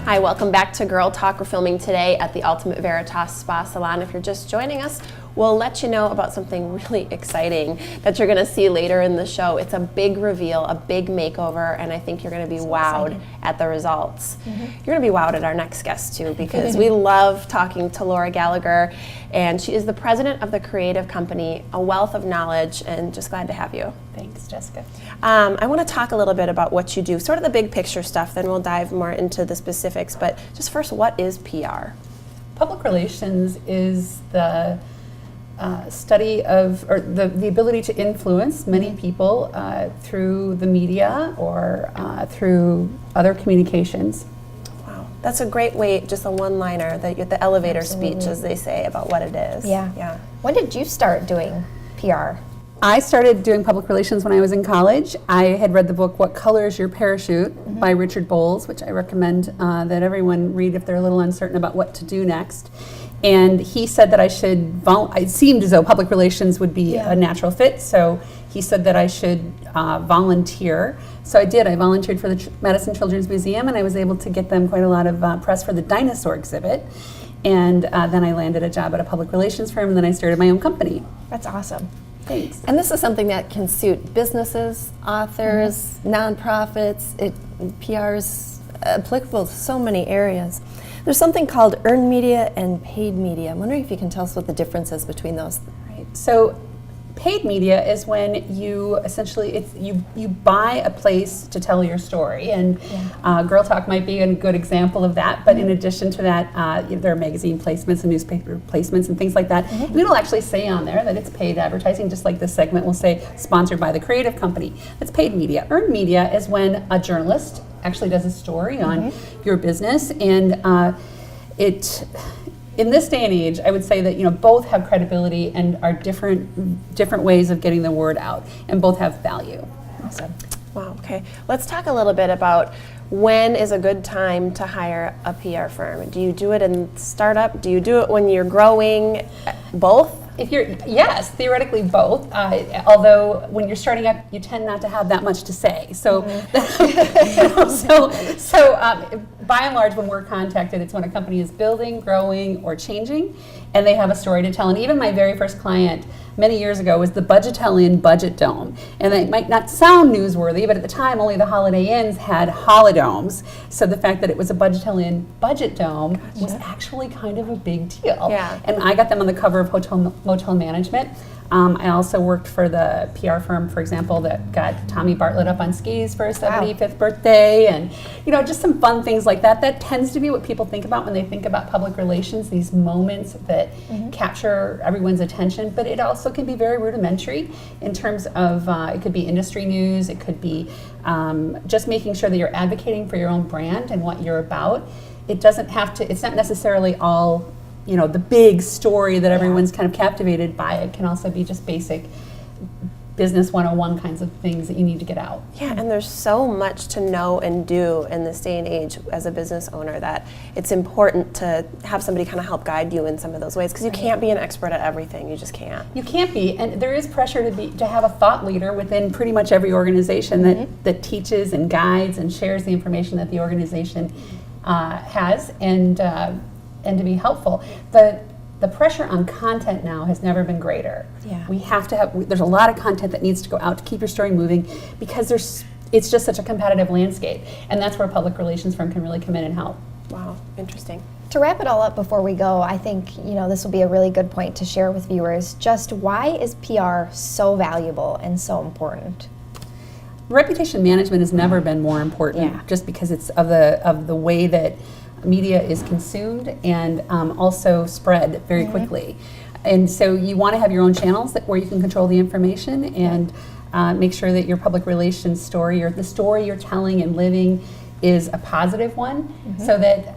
Hi, welcome back to Girl Talk. We're filming today at the Ultimate Veritas Spa Salon. If you're just joining us, we'll let you know about something really exciting that you're going to see later in the show. It's a big reveal, a big makeover, and I think you're going to be wowed at the results. You're going to be wowed at our next guest too, because we love talking to Laura Gallagher, and she is the president of the creative company, a wealth of knowledge, and just glad to have you. Thanks, Jessica. I want to talk a little bit about what you do, sort of the big picture stuff, then we'll dive more into the specifics, but just first, what is PR? Public relations is the study of, or the ability to influence many people through the media or through other communications. Wow, that's a great way, just a one-liner, the elevator speech, as they say, about what it is. Yeah. When did you start doing PR? I started doing public relations when I was in college. I had read the book What Color is Your Parachute by Richard Bowles, which I recommend that everyone read if they're a little uncertain about what to do next. And he said that I should, it seemed as though public relations would be a natural fit, so he said that I should volunteer. So I did. I volunteered for the Madison Children's Museum, and I was able to get them quite a lot of press for the dinosaur exhibit. And then I landed a job at a public relations firm, and then I started my own company. That's awesome. Thanks. And this is something that can suit businesses, authors, nonprofits. PR is applicable to so many areas. There's something called earned media and paid media. I'm wondering if you can tell us what the difference is between those. Right. So paid media is when you essentially, you buy a place to tell your story, and Girl Talk might be a good example of that, but in addition to that, there are magazine placements and newspaper placements and things like that. And it'll actually say on there that it's paid advertising, just like this segment will say sponsored by the creative company. That's paid media. Earned media is when a journalist actually does a story on your business, and in this day and age, I would say that both have credibility and are different ways of getting the word out, and both have value. Awesome. Wow, okay. Let's talk a little bit about when is a good time to hire a PR firm. Do you do it in startup? Do you do it when you're growing? Both? Yes, theoretically both. Although when you're starting up, you tend not to have that much to say. So, by and large, when we're contacted, it's when a company is building, growing, or changing, and they have a story to tell. And even my very first client many years ago was the Budgetalian Budget Dome. And it might not sound newsworthy, but at the time, only the Holiday Inns had holodomes. So the fact that it was a Budgetalian Budget Dome was actually kind of a big deal. Yeah. And I got them on the cover of Motel Management. I also worked for the PR firm, for example, that got Tommy Bartlett up on skis for his 75th birthday, and just some fun things like that. That tends to be what people think about when they think about public relations, these moments that capture everyone's attention, but it also can be very rudimentary in terms of, it could be industry news, it could be just making sure that you're advocating for your own brand and what you're about. It doesn't have to, it's not necessarily all the big story that everyone's kind of captivated by. It can also be just basic business 101 kinds of things that you need to get out. Yeah, and there's so much to know and do in this day and age as a business owner that it's important to have somebody kind of help guide you in some of those ways, because you can't be an expert at everything. You just can't. You can't be, and there is pressure to have a thought leader within pretty much every organization that teaches and guides and shares the information that the organization has, and to be helpful. The pressure on content now has never been greater. Yeah. We have to have, there's a lot of content that needs to go out to keep your story moving, because it's just such a competitive landscape, and that's where a public relations firm can really come in and help. Wow, interesting. To wrap it all up before we go, I think this will be a really good point to share with viewers. Just why is PR so valuable and so important? Reputation management has never been more important, just because it's of the way that media is consumed and also spread very quickly. And so you want to have your own channels where you can control the information and make sure that your public relations story, or the story you're telling and living, is a positive one, so that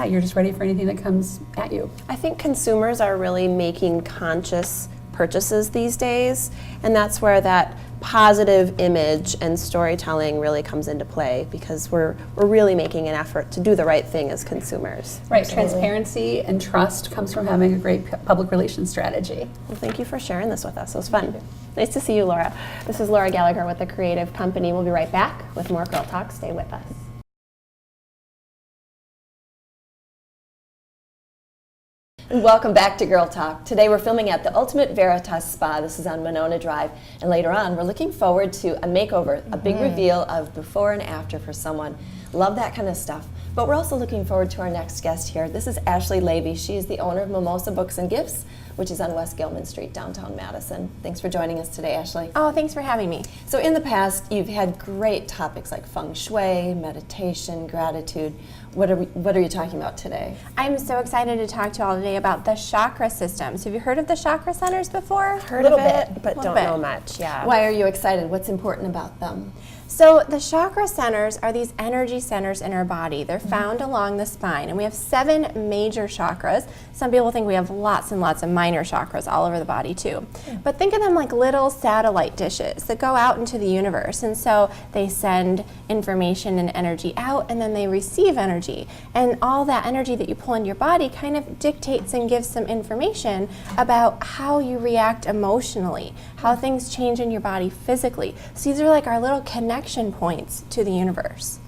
you're just ready for anything that comes at you. I think consumers are really making conscious purchases these days, and that's where that positive image and storytelling really comes into play, because we're really making an effort to do the right thing as consumers. Right, Absolutely. Transparency and trust comes from having a great public relations strategy. Well, thank you for sharing this with us. It was fun. Nice to see you, Laura. This is Laura Gallagher with The Creative Company. We'll be right back with more Girl Talk. Stay with us. Welcome back to Girl Talk. Today we're filming at the Ultimate Veritas Spa. This is on Monona Drive. And later on, we're looking forward to a makeover, a big reveal of before and after for someone. Love that kind of stuff. But we're also looking forward to our next guest here. This is Ashley Levy. She is the owner of Mimosa Books and Gifts, which is on West Gilman Street, downtown Madison. Thanks for joining us today, Ashley. Oh, thanks for having me. So in the past, you've had great topics like feng shui, meditation, gratitude. What are you talking about today? I'm so excited to talk to you all today about the chakra systems. Have you heard of the chakra centers before? Heard of it, but don't know much. Yeah. Why are you excited? What's important about them? So the chakra centers are these energy centers in our body. They're found along the spine, and we have 7 major chakras. Some people think we have lots and lots of minor chakras all over the body too. But think of them like little satellite dishes that go out into the universe, and so they send information and energy out, and then they receive energy. And all that energy that you pull in your body kind of dictates and gives some information about how you react emotionally, how things change in your body physically. So these are like our little connection points to the universe.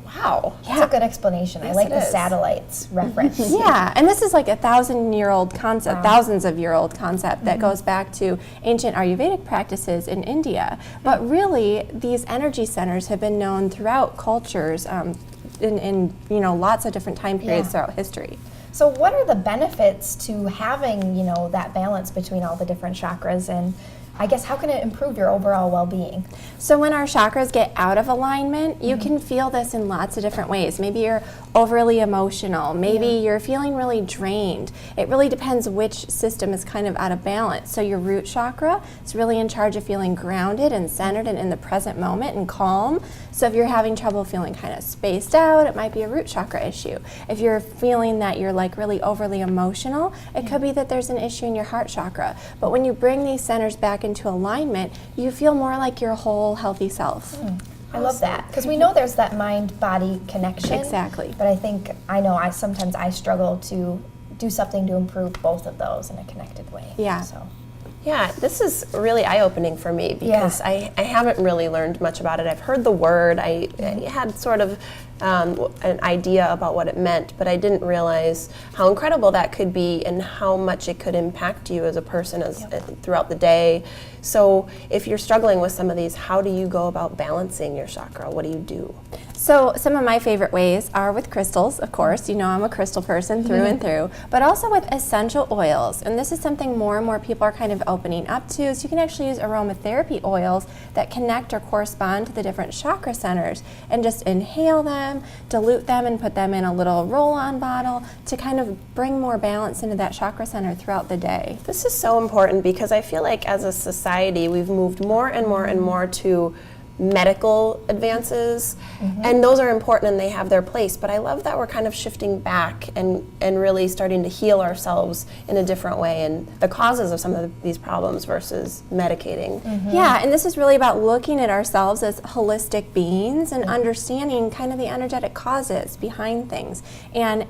Wow, Yeah. that's a good explanation. I Yes, like it the is. satellites reference. Yeah, and this is like a 1,000-year-old concept, thousands of year old concept that goes back to ancient Ayurvedic practices in India. But really, these energy centers have been known throughout cultures in lots of different time periods Yeah. throughout history. So what are the benefits to having, that balance between all the different chakras, and I guess how can it improve your overall well-being? So when our chakras get out of alignment, you can feel this in lots of different ways. Maybe you're overly emotional. Maybe you're feeling really drained. It really depends which system is kind of out of balance. So your root chakra is really in charge of feeling grounded and centered and in the present moment and calm. So if you're having trouble feeling kind of spaced out, it might be a root chakra issue. If you're feeling that you're like really overly emotional, it could be that there's an issue in your heart chakra. But when you bring these centers back into alignment, you feel more like your whole healthy self. I love that, because we know there's that mind-body connection. Exactly. But I sometimes I struggle to do something to improve both of those in a connected way. Yeah. So. Yeah, this is really eye-opening for me because I haven't really learned much about it. I've heard the word. I had sort of an idea about what it meant, but I didn't realize how incredible that could be and how much it could impact you as a person throughout the day. So if you're struggling with some of these, how do you go about balancing your chakra? What do you do? So some of my favorite ways are with crystals, of course. You know I'm a crystal person through and through, but also with essential oils. And this is something more and more people are kind of opening up to. So you can actually use aromatherapy oils that connect or correspond to the different chakra centers and just inhale them, dilute them, and put them in a little roll-on bottle to kind of bring more balance into that chakra center throughout the day. This is so important because I feel like as a society we've moved more and more and more to medical advances, and those are important and they have their place, but I love that we're kind of shifting back and really starting to heal ourselves in a different way and the causes of some of these problems versus medicating. Yeah, and this is really about looking at ourselves as holistic beings and understanding kind of the energetic causes behind things and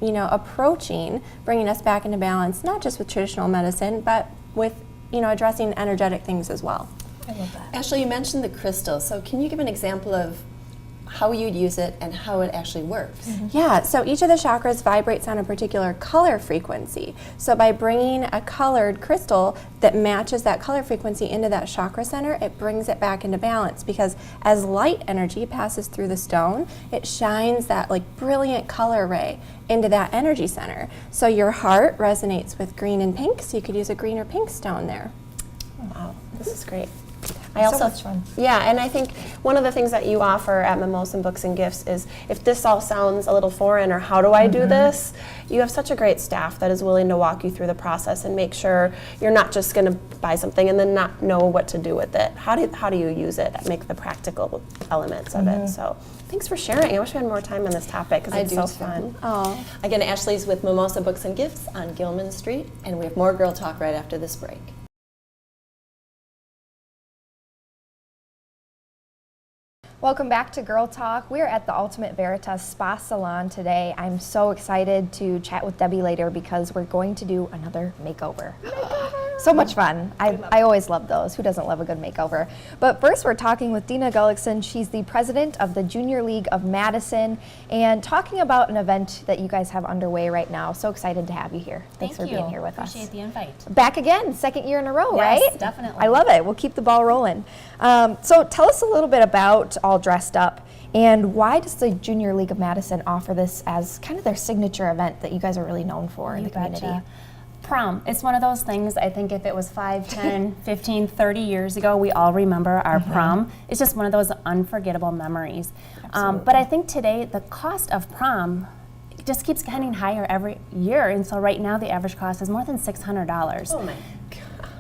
approaching bringing us back into balance, not just with traditional medicine, but with addressing energetic things as well. I love that. Ashley, you mentioned the crystal, so can you give an example of how you'd use it and how it actually works? Yeah, so each of the chakras vibrates on a particular color frequency. So by bringing a colored crystal that matches that color frequency into that chakra center, it brings it back into balance, because as light energy passes through the stone, it shines that like brilliant color ray into that energy center. So your heart resonates with green and pink, so you could use a green or pink stone there. Wow, this is great. So much fun. Yeah, and I think one of the things that you offer at Mimosa Books and Gifts is if this all sounds a little foreign or how do I do this, you have such a great staff that is willing to walk you through the process and make sure you're not just going to buy something and then not know what to do with it. How do you use it? Make the practical elements of it. So thanks for sharing. I wish we had more time on this topic because it's so fun. Oh. Again, Ashley's with Mimosa Books and Gifts on Gilman Street, and we have more Girl Talk right after this break. Welcome back to Girl Talk. We're at the Ultimate Veritas Spa Salon today. I'm so excited to chat with Debbie later because we're going to do another makeover. So much fun. I always love those. Who doesn't love a good makeover? But first, we're talking with Dina Gullickson. She's the president of the Junior League of Madison, and talking about an event that you guys have underway right now. So excited to have you here. Thanks for being here with us. Appreciate the invite. Back again, second year in a row, Yes, right? definitely. I love it. We'll keep the ball rolling. So tell us a little bit about All Dressed Up, and why does the Junior League of Madison offer this as kind of their signature event that you guys are really known for in the community? Betcha. Prom. It's one of those things, I think if it was 5, 10, 15, 30 years ago, we all remember our prom. It's just one of those unforgettable memories. But I think today the cost of prom just keeps getting higher every year. And so right now the average cost is more than $600. Oh my.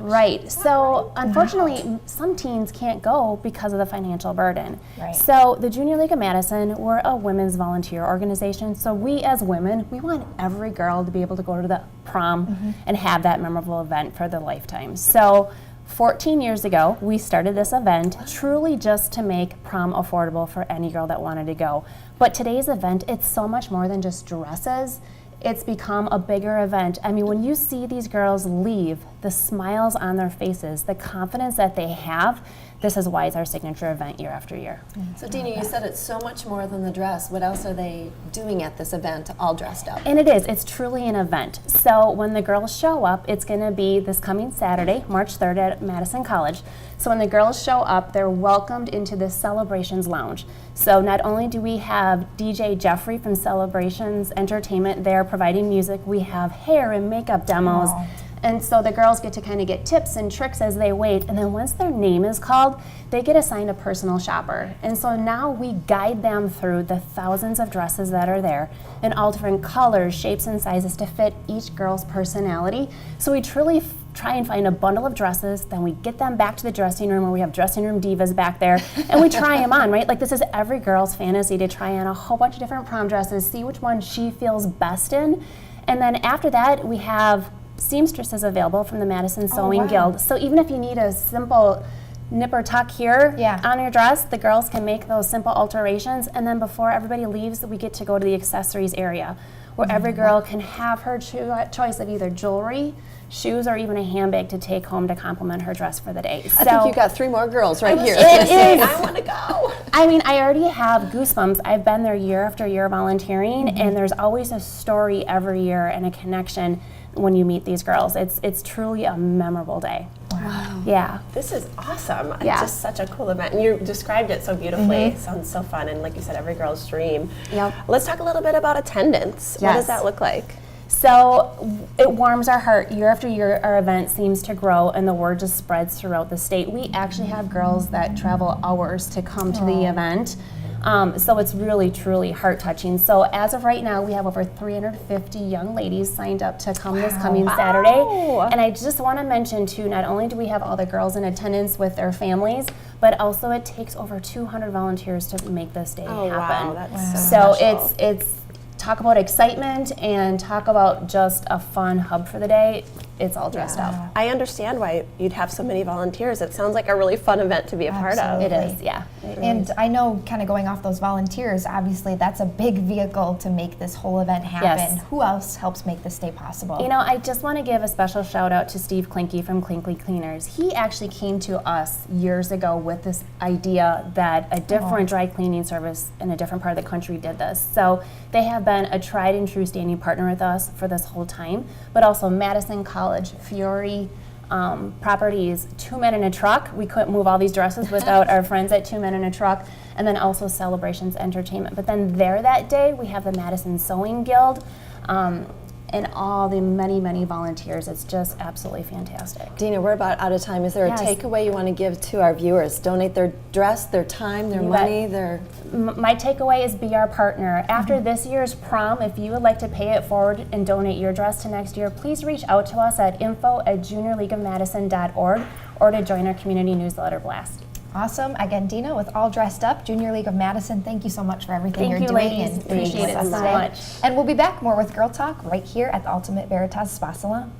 Right. So unfortunately, some teens can't go because of the financial burden. Right. So the Junior League of Madison, we're a women's volunteer organization. So we as women, we want every girl to be able to go to the prom and have that memorable event for their lifetime. So 14 years ago, we started this event truly just to make prom affordable for any girl that wanted to go. But today's event, it's so much more than just dresses. It's become a bigger event. I mean, when you see these girls leave, the smiles on their faces, the confidence that they have, this is why it's our signature event year after year. So Dina, you said it's so much more than the dress. What else are they doing at this event, all dressed up? And it is. It's truly an event. So when the girls show up, it's going to be this coming Saturday, March 3rd at Madison College. So when the girls show up, they're welcomed into this Celebrations Lounge. So not only do we have DJ Jeffrey from Celebrations Entertainment there providing music, we have hair and makeup demos. And so the girls get to kind of get tips and tricks as they wait. And then once their name is called, they get assigned a personal shopper. And so now we guide them through the thousands of dresses that are there in all different colors, shapes, and sizes to fit each girl's personality. So we truly try and find a bundle of dresses, then we get them back to the dressing room where we have dressing room divas back there, and we try them on, right? Like this is every girl's fantasy to try on a whole bunch of different prom dresses, see which one she feels best in. And then after that, we have seamstresses available from the Madison Sewing Guild. So even if you need a simple nip or tuck here on your dress, the girls can make those simple alterations. And then before everybody leaves, we get to go to the accessories area where every girl can have her choice of either jewelry, shoes, or even a handbag to take home to complement her dress for the day. I think you got 3 more girls right here. It is. I want to go. I mean, I already have goosebumps. I've been there year after year volunteering, and there's always a story every year and a connection when you meet these girls. It's truly a memorable day. Wow. Yeah. This is awesome. Yeah. It's just such a cool event. And you described it so beautifully. It sounds so fun. And like you said, every girl's dream. Yep. Let's talk a little bit about attendance. What does Yes. that look like? So it warms our heart. Year after year, our event seems to grow, and the word just spreads throughout the state. We actually have girls that travel hours to come to the event. So it's really, truly heart-touching. So as of right now, we have over 350 young ladies signed up to come this coming Saturday. And I just want to mention, too, not only do we have all the girls in attendance with their families, but also it takes over 200 volunteers to make this day happen. Wow, that's So special. it's talk about excitement and talk about just a fun hub for the day. It's all dressed up. I understand why you'd have so many volunteers. It sounds like a really fun event to be a part of. It is, yeah. It really And is. I know, kind of going off those volunteers, obviously that's a big vehicle to make this whole event happen. Yes. Who else helps make this day possible? You know, I just want to give a special shout out to Steve Klinke from Klinke Cleaners. He actually came to us years ago with this idea that a different dry cleaning service in a different part of the country did this. So they have been a tried and true standing partner with us for this whole time, but also Madison College, Fiore Properties, 2 Men in a Truck. We couldn't move all these dresses without our friends at 2 Men in a Truck, and then also Celebrations Entertainment. But then there that day, we have the Madison Sewing Guild, and all the many, many volunteers. It's just absolutely fantastic. Dina, we're about out of time. Is there a Yes. takeaway you want to give to our viewers? Donate their dress, their time, their You bet. money, their... My takeaway is be our partner. After this year's prom, if you would like to pay it forward and donate your dress to next year, please reach out to us at info@juniorleagueofmadison.org or to join our community newsletter blast. Awesome. Again, Dina with All Dressed Up, Junior League of Madison. Thank you so much for everything Thank you're you, doing. ladies. And being Appreciate with it us so today. much. And we'll be back more with Girl Talk right here at the Ultimate Veritas Spa Salon.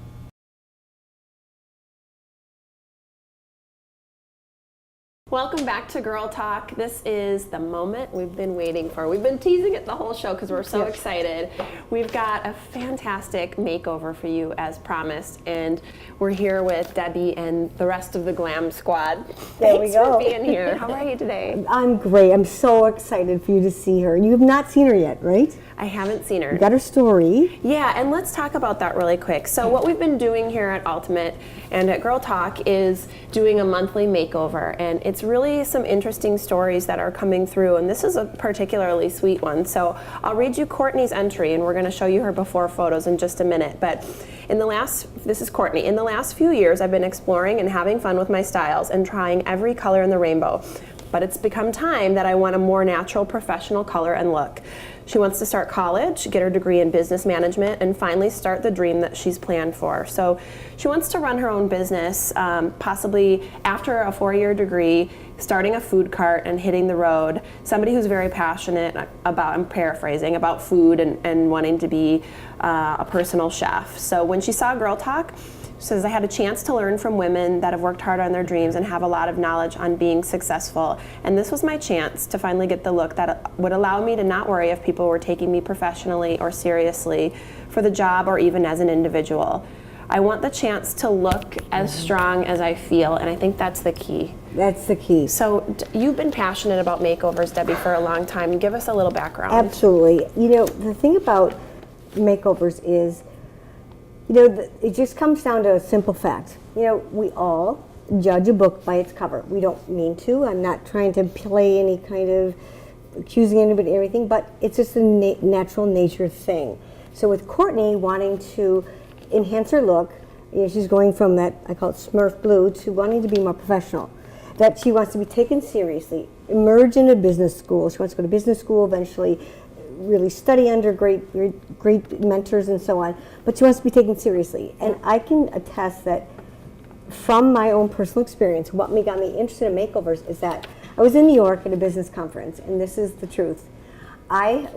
Welcome back to Girl Talk. This is the moment we've been waiting for. We've been teasing it the whole show because we're so excited. We've got a fantastic makeover for you as promised, and we're here with Debbie and the rest of the glam squad. There we Thanks go. for being here. How are you today? I'm great. I'm so excited for you to see her. You have not seen her yet, right? I haven't seen her. You got her story. Yeah, and let's talk about that really quick. So what we've been doing here at Ultimate and at Girl Talk is doing a monthly makeover, and it's really some interesting stories that are coming through, and this is a particularly sweet one. So I'll read you Courtney's entry, and we're going to show you her before photos in just a minute. But this is Courtney. In the last few years, I've been exploring and having fun with my styles and trying every color in the rainbow. But it's become time that I want a more natural, professional color and look. She wants to start college, get her degree in business management, and finally start the dream that she's planned for. So she wants to run her own business, possibly after a 4-year degree, starting a food cart and hitting the road. Somebody who's very passionate about, I'm paraphrasing, about food and wanting to be a personal chef. So when she saw Girl Talk, she says, I had a chance to learn from women that have worked hard on their dreams and have a lot of knowledge on being successful. And this was my chance to finally get the look that would allow me to not worry if people were taking me professionally or seriously for the job or even as an individual. I want the chance to look as strong as I feel, and I think that's the key. That's the key. So you've been passionate about makeovers, Debbie, for a long time. Give us a little background. Absolutely. You know, the thing about makeovers is, you know, it just comes down to a simple fact. You know, we all judge a book by its cover. We don't mean to. I'm not trying to play any kind of accusing anybody or anything, but it's just a natural nature thing. So with Courtney wanting to enhance her look, you know, she's going from that, I call it Smurf blue, to wanting to be more professional. That she wants to be taken seriously, emerge into business school. She wants to go to business school eventually, really study under great mentors and so on, but she wants to be taken seriously. And I can attest that from my own personal experience, what got me interested in makeovers is that I was in New York at a business conference, and this is the truth. I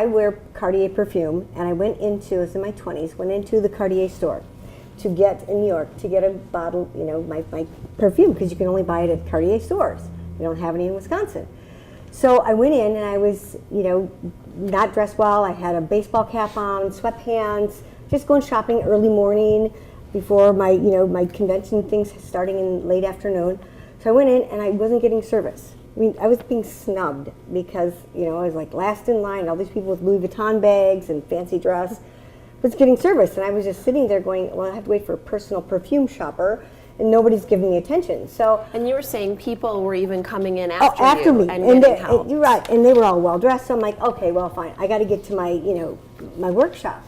wear Cartier perfume, and I went in my 20s, went into the Cartier store in New York to get a bottle, you know, my perfume, because you can only buy it at Cartier stores. We don't have any in Wisconsin. So I went in and I was, you know, not dressed well. I had a baseball cap on, sweatpants, just going shopping early morning before my convention things starting in late afternoon. So I went in and I wasn't getting service. I mean, I was being snubbed because, you know, I was like last in line. All these people with Louis Vuitton bags and fancy dress was getting service. And I was just sitting there going, well, I have to wait for a personal perfume shopper, and nobody's giving me attention. So, and you were saying people were even coming in after, after you me, and getting help. You're right, and they were all well dressed. So I'm like, okay, well, fine. I got to get to my, you know, my workshop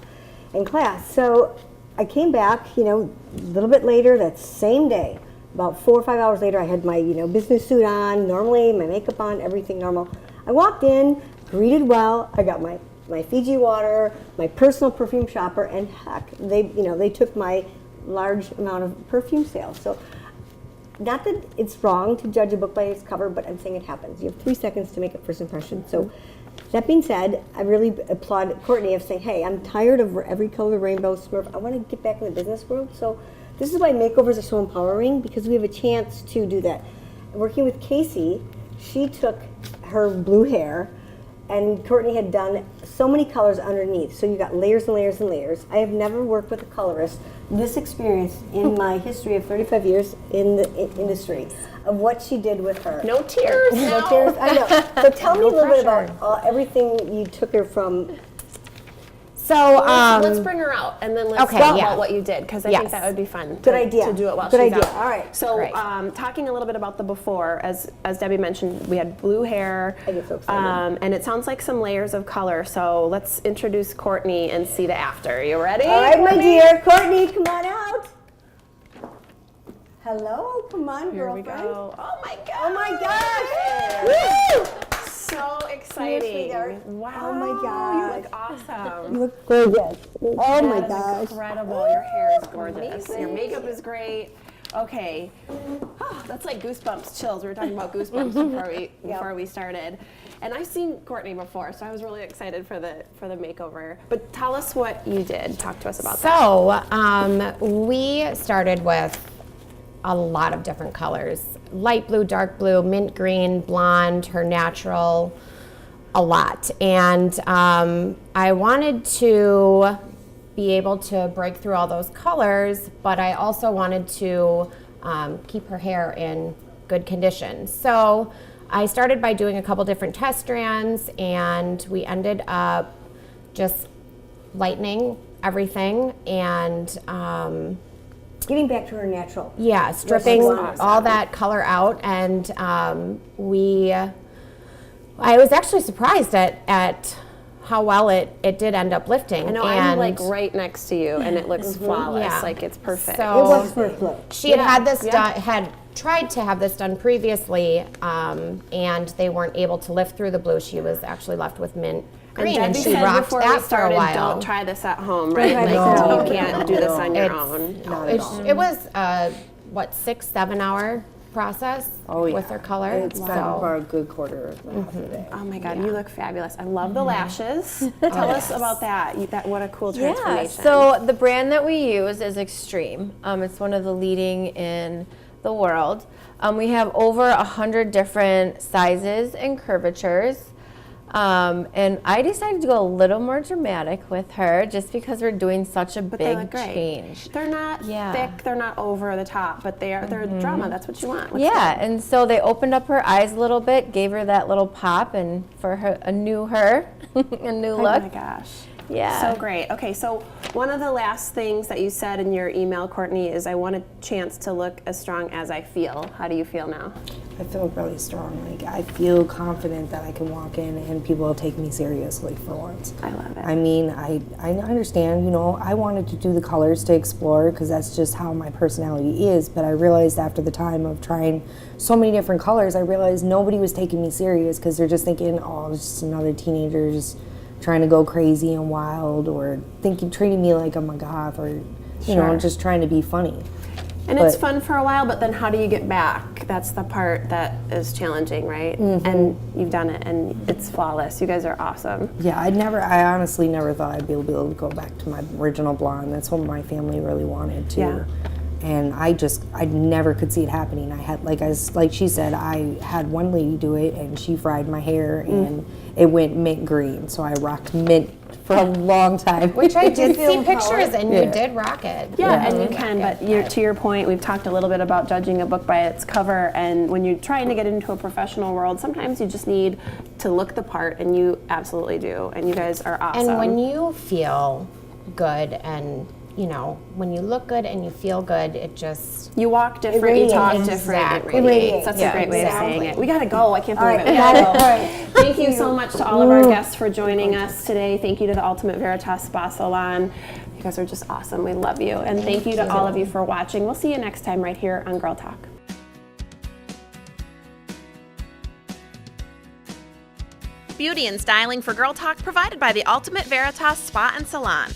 and class. So I came back, you know, a little bit later that same day. About 4 or 5 hours later, I had my, you know, business suit on, normally my makeup on, everything normal. I walked in, greeted well. I got my Fiji water, my personal perfume shopper, and heck, they took my large amount of perfume sales. So not that it's wrong to judge a book by its cover, but I'm saying it happens. You have 3 seconds to make a first impression. So that being said, I really applaud Courtney of saying, hey, I'm tired of every color rainbow Smurf. I want to get back in the business world. So this is why makeovers are so empowering, because we have a chance to do that. Working with Casey, she took her blue hair, and Courtney had done so many colors underneath. So you got layers and layers and layers. I have never worked with a colorist. This experience in my history of 35 years in the industry of what she did with her. No tears. No tears. I know. So tell me a little bit about everything you took her from. So let's bring her out and then let's talk about what you did, because I think that would be fun. Good idea. To do it while Good she's idea. out. All right. So talking a little bit about the before, as Debbie mentioned, we had blue hair. I get so excited. And it sounds like some layers of color. So let's introduce Courtney and see the after. You ready? All right, my dear. Courtney, come on out. Hello. Come on, Here girlfriend. we go. Oh my gosh. Oh my gosh. Woo! So exciting. sweetheart. Wow. Oh my You gosh. look awesome. You look gorgeous. Oh my That is gosh. incredible. Your hair is gorgeous. Your makeup is great. Okay. Oh, that's like goosebumps, chills. We were talking about goosebumps before we started. And I've seen Courtney before, so I was really excited for the makeover. But tell us what you did. Talk to us about that. So we started with a lot of different colors. Light blue, dark blue, mint green, blonde, her natural, a lot. And I wanted to be able to break through all those colors, but I also wanted to keep her hair in good condition. So I started by doing a couple different test strands, and we ended up just lightening everything and Getting back to her natural. yeah, stripping awesome. all that color out. And I was actually surprised at how well it did end up lifting. I know, I'm like right next to you, and it looks flawless. Yeah. Like it's perfect. So- It was for a float. She had this done, had tried to have this done previously, and they weren't able to lift through the blue. She was actually left with mint green, and Debbie she said rocked before that we started, for a while. don't try this at home, right? try Like this at home. you can't do this on your It's- own. It was what 6-7 hour process with her color. It's been about a good quarter of the half a day. Oh my God, you look fabulous. I love the lashes. Tell us about that. What a cool Yeah, transformation. so the brand that we use is Extreme. It's one of the leading in the world. We have over 100 different sizes and curvatures. And I decided to go a little more dramatic with her just because we're doing such a they big look great. change. They're not Yeah. thick, they're not over the top, but they're drama. That's what you want. What's Yeah, and so they opened up her eyes a little bit, gave her that little pop, and for her a new a new Oh look. my gosh. Yeah. So great. Okay, so one of the last things that you said in your email, Courtney, is I want a chance to look as strong as I feel. How do you feel now? I feel really strong. Like I feel confident that I can walk in and people will take me seriously for once. I love it. I mean, I understand, you know, I wanted to do the colors to explore because that's just how my personality is, but I realized after the time of trying so many different colors, I realized nobody was taking me serious because they're just thinking, oh, it's just another teenager just trying to go crazy and wild, or treating me like I'm a goth, or you know, just trying to be funny. And it's fun for a while, but then how do you get back? That's the part that is challenging, right? And you've done it, and it's flawless. You guys are awesome. Yeah, I honestly never thought I'd be able to go back to my original blonde. That's what my family really wanted to. Yeah. And I never could see it happening. I had, like she said, I had one lady do it, and she fried my hair, and it went mint green. So I rocked mint for a long time. Which I did see pictures, and you did rock it. Yeah, and you can, but to your point, we've talked a little bit about judging a book by its cover, and when you're trying to get into a professional world, sometimes you just need to look the part, and you absolutely do, and you guys are awesome. And when you feel good, and you know, when you look good and you feel good, it just you walk different, you talk different, it radiates. That's a great way of saying it. We gotta go. I can't believe it. We gotta go. Thank you so much to all of our guests for joining us today. Thank you to the Ultimate Veritas Spa Salon. You guys are just awesome. We love you. And thank you to all of you for watching. We'll see you next time right here on Girl Talk. Beauty and styling for Girl Talk provided by the Ultimate Veritas Spa and Salon.